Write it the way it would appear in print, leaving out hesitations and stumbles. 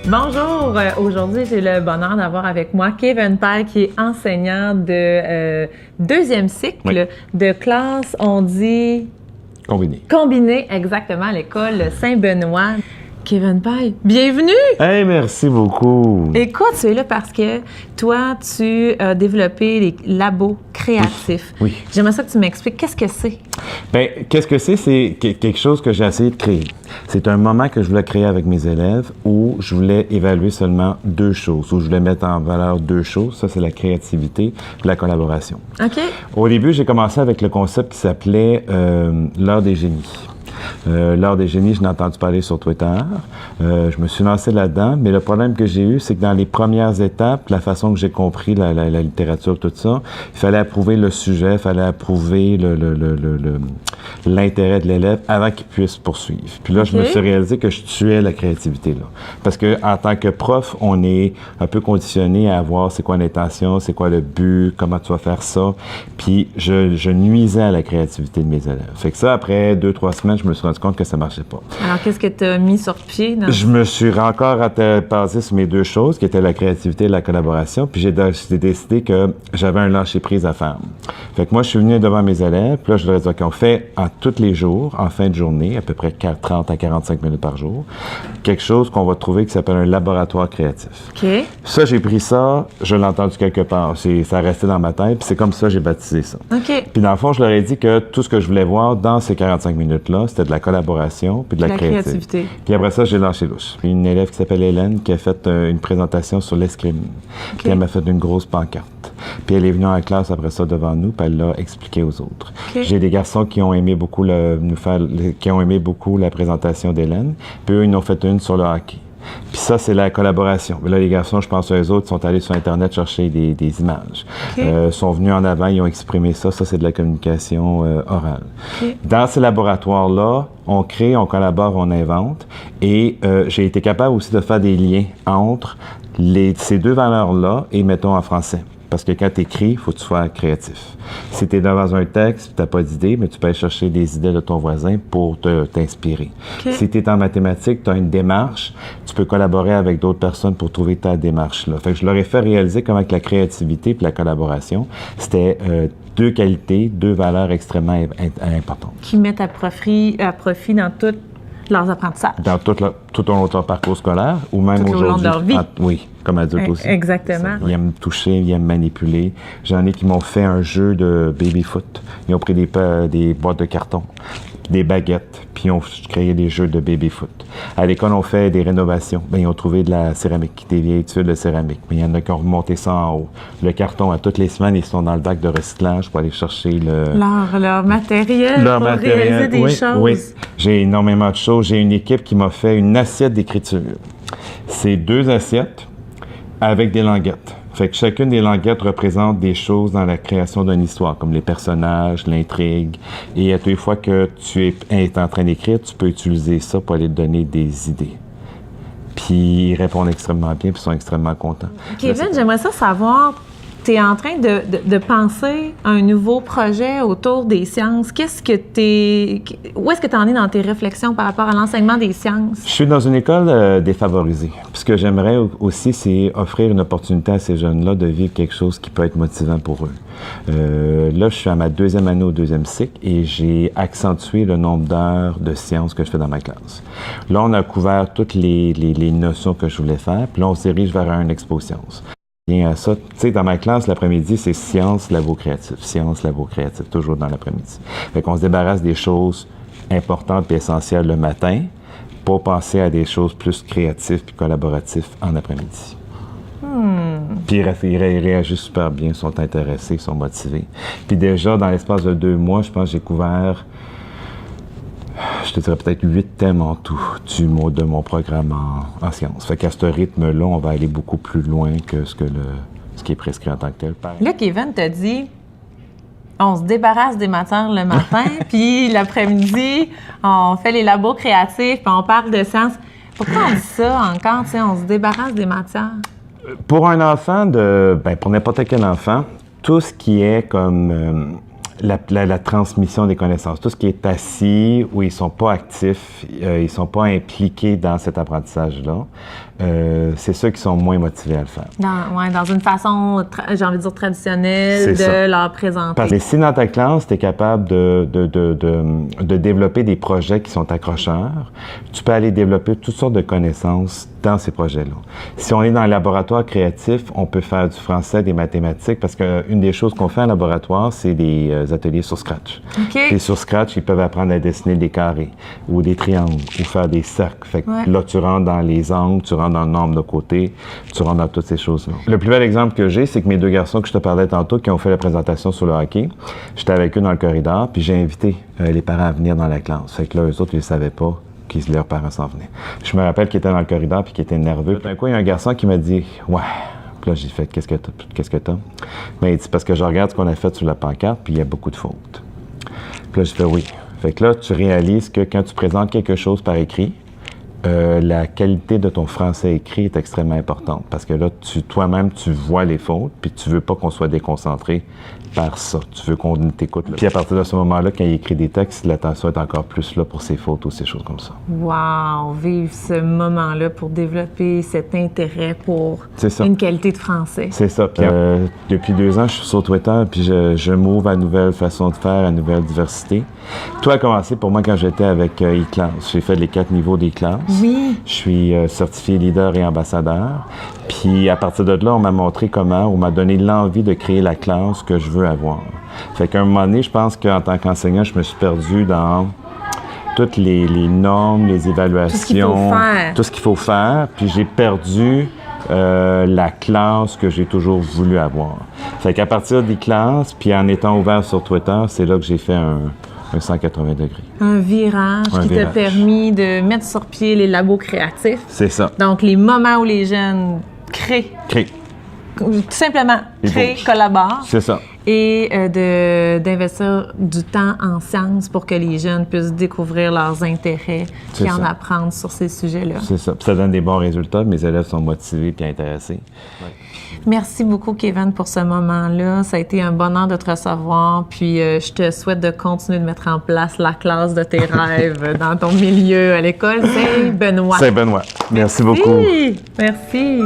Bonjour, aujourd'hui j'ai le bonheur d'avoir avec moi Kevin Paille qui est enseignant de deuxième cycle de classe, on dit... Combiné, exactement, à l'école Saint-Benoît. Kevin Paille, bienvenue! Hey, merci beaucoup! Écoute, tu es là parce que toi, tu as développé les labos créatifs. Oui. J'aimerais ça que tu m'expliques qu'est-ce que c'est. Bien, qu'est-ce que c'est? C'est quelque chose que j'ai essayé de créer. C'est un moment que je voulais créer avec mes élèves où je voulais évaluer seulement deux choses, où je voulais mettre en valeur deux choses. Ça, c'est la créativité et la collaboration. OK. Au début, j'ai commencé avec le concept qui s'appelait l'heure des génies. L'heure des génies, je l'ai entendu parler sur Twitter. Je me suis lancé là-dedans, mais le problème que j'ai eu, c'est que dans les premières étapes, la façon que j'ai compris la littérature, tout ça, il fallait approuver le sujet, il fallait approuver l'intérêt de l'élève avant qu'il puisse poursuivre. Puis là, je me suis réalisé que je tuais la créativité, là. Parce que en tant que prof, on est un peu conditionné à voir c'est quoi l'intention, c'est quoi le but, comment tu vas faire ça. Puis je nuisais à la créativité de mes élèves. Fait que ça, après 2-3 semaines, je me suis rendu compte que ça marchait pas. Alors, qu'est-ce que tu as mis sur pied? Je me suis encore basé sur mes deux choses, qui étaient la créativité et la collaboration, puis j'ai décidé que j'avais un lâcher-prise à faire. Fait que moi, je suis venu devant mes élèves, puis là, je leur ai dit, OK, on fait tous les jours, en fin de journée, à peu près 30 à 45 minutes par jour, quelque chose qu'on va trouver qui s'appelle un laboratoire créatif. OK. Ça, j'ai pris ça, je l'ai entendu quelque part, ça restait dans ma tête, puis c'est comme ça que j'ai baptisé ça. OK. Puis dans le fond, je leur ai dit que tout ce que je voulais voir dans ces 45 minutes-là, c'était de la collaboration puis de la créativité. Puis après ça, j'ai lâché louche. Puis une élève qui s'appelle Hélène qui a fait une présentation sur l'escrime. Puis elle m'a fait une grosse pancarte. Puis elle est venue en classe après ça devant nous, puis elle l'a expliqué aux autres. J'ai des garçons qui ont aimé beaucoup la présentation d'Hélène. Puis eux, ils en ont fait une sur le hockey. Puis ça, c'est la collaboration. Mais là, les garçons, je pense aux autres, sont allés sur Internet chercher des images. Sont venus en avant, ils ont exprimé ça. Ça, c'est de la communication orale. Dans ces laboratoires-là, on crée, on collabore, on invente. Et j'ai été capable aussi de faire des liens entre ces deux valeurs-là et, mettons, en français. Parce que quand tu écris, il faut que tu sois créatif. Si tu es dans un texte, tu n'as pas d'idée, mais tu peux aller chercher des idées de ton voisin pour t'inspirer. Si tu es en mathématiques, tu as une démarche, tu peux collaborer avec d'autres personnes pour trouver ta démarche-là. Fait que je leur ai fait réaliser comment que la créativité et la collaboration, c'était deux qualités, deux valeurs extrêmement importantes. Qui mettent à profit dans toutes leurs apprentissages. Dans tout au long de leur parcours scolaire ou même aujourd'hui. Tout au long de leur vie. Oui, comme adulte aussi. Exactement. Ils aiment toucher, ils aiment manipuler. J'en ai qui m'ont fait un jeu de baby-foot. Ils ont pris des boîtes de carton, des baguettes, puis ils ont créé des jeux de baby-foot. À l'école, on fait des rénovations. Bien, ils ont trouvé de la céramique, des vieilles tuiles de céramique. Mais il y en a qui ont remonté ça en haut. Le carton, à toutes les semaines, ils sont dans le bac de recyclage pour aller chercher leur matériel pour réaliser des choses. Oui, j'ai énormément de choses. J'ai une équipe qui m'a fait une assiette d'écriture. C'est 2 assiettes avec des languettes. Fait que chacune des languettes représente des choses dans la création d'une histoire, comme les personnages, l'intrigue. Et à toutes les fois que tu es en train d'écrire, tu peux utiliser ça pour aller te donner des idées. Puis ils répondent extrêmement bien, puis ils sont extrêmement contents. Kevin, j'aimerais ça savoir, tu es en train de penser à un nouveau projet autour des sciences. Où est-ce que tu en es dans tes réflexions par rapport à l'enseignement des sciences? Je suis dans une école défavorisée. Puis ce que j'aimerais aussi, c'est offrir une opportunité à ces jeunes-là de vivre quelque chose qui peut être motivant pour eux. Là, je suis à ma 2e année au 2e cycle et j'ai accentué le nombre d'heures de sciences que je fais dans ma classe. Là, on a couvert toutes les notions que je voulais faire, puis là, on se dirige vers un expo sciences. Bien à ça, tu sais, dans ma classe, l'après-midi, c'est sciences, labo créatif, toujours dans l'après-midi. Fait qu'on se débarrasse des choses importantes et essentielles le matin pour penser à des choses plus créatives puis collaboratives en après-midi. Puis ils réagissent super bien, sont intéressés, sont motivés. Puis déjà, dans l'espace de 2 mois, je pense que j'ai couvert, je te dirais peut-être 8 thèmes en tout de mon programme en sciences. Fait qu'à ce rythme-là, on va aller beaucoup plus loin que ce qui est prescrit en tant que tel. Là, Kevin t'a dit, on se débarrasse des matières le matin, puis l'après-midi, on fait les labos créatifs, puis on parle de sciences. Pourquoi on dit ça encore, tu sais, on se débarrasse des matières? Pour un enfant, pour n'importe quel enfant, tout ce qui est comme la transmission des connaissances. Tout ce qui est assis, où ils ne sont pas actifs, ils ne sont pas impliqués dans cet apprentissage-là, c'est ceux qui sont moins motivés à le faire. Dans une façon, j'ai envie de dire, traditionnelle de leur présenter. Parce que si dans ta classe, tu es capable de développer des projets qui sont accrocheurs, tu peux aller développer toutes sortes de connaissances dans ces projets-là. Si on est dans un laboratoire créatif, on peut faire du français, des mathématiques, parce qu'une des choses qu'on fait en laboratoire, c'est des ateliers sur Scratch. Et sur Scratch, ils peuvent apprendre à dessiner des carrés ou des triangles ou faire des cercles. Fait que là, tu rentres dans les angles, tu rentres dans le nombre de côtés, tu rentres dans toutes ces choses-là. Le plus bel exemple que j'ai, c'est que mes deux garçons que je te parlais tantôt, qui ont fait la présentation sur le hockey, j'étais avec eux dans le corridor, puis j'ai invité les parents à venir dans la classe. Fait que là, eux autres, ils ne savaient pas que leurs parents s'en venaient. Je me rappelle qu'ils étaient dans le corridor puis qu'ils étaient nerveux. D'un coup, il y a un garçon qui m'a dit « Ouais ». Puis là, j'ai fait « Qu'est-ce que t'as? » Mais il dit « Parce que je regarde ce qu'on a fait sur la pancarte, puis il y a beaucoup de fautes. » Puis là, j'ai fait « Oui ». Fait que là, tu réalises que quand tu présentes quelque chose par écrit, la qualité de ton français écrit est extrêmement importante parce que là, toi-même, tu vois les fautes puis tu veux pas qu'on soit déconcentré par ça. Tu veux qu'on t'écoute. Puis à partir de ce moment-là, quand il écrit des textes, l'attention est encore plus là pour ses fautes ou ces choses comme ça. Wow! Vivre ce moment-là pour développer cet intérêt pour une qualité de français. C'est ça. Puis, depuis 2 ans, je suis sur Twitter puis je m'ouvre à nouvelles façons de faire, à nouvelles diversités. Tout a commencé pour moi quand j'étais avec e-class. J'ai fait les 4 niveaux des classes. Oui. Je suis certifié leader et ambassadeur. Puis à partir de là, on m'a montré comment, on m'a donné l'envie de créer la classe que je veux avoir. Fait qu'à un moment donné, je pense qu'en tant qu'enseignant, je me suis perdu dans toutes les normes, les évaluations, tout ce qu'il faut faire. Puis j'ai perdu la classe que j'ai toujours voulu avoir. Fait qu'à partir des classes, puis en étant ouvert sur Twitter, c'est là que j'ai fait un 180 degrés. Un virage qui t'a permis de mettre sur pied les labos créatifs. C'est ça. Donc, les moments où les jeunes créent. Tout simplement, créent, collaborent. C'est ça. Et d'investir du temps en sciences pour que les jeunes puissent découvrir leurs intérêts et en apprendre sur ces sujets-là. C'est ça. Puis ça donne des bons résultats. Mes élèves sont motivés et intéressés. Ouais. Merci beaucoup, Kevin, pour ce moment-là. Ça a été un bonheur de te recevoir. Puis, je te souhaite de continuer de mettre en place la classe de tes rêves dans ton milieu à l'école Saint-Benoît. Saint-Benoît. Merci beaucoup. Merci.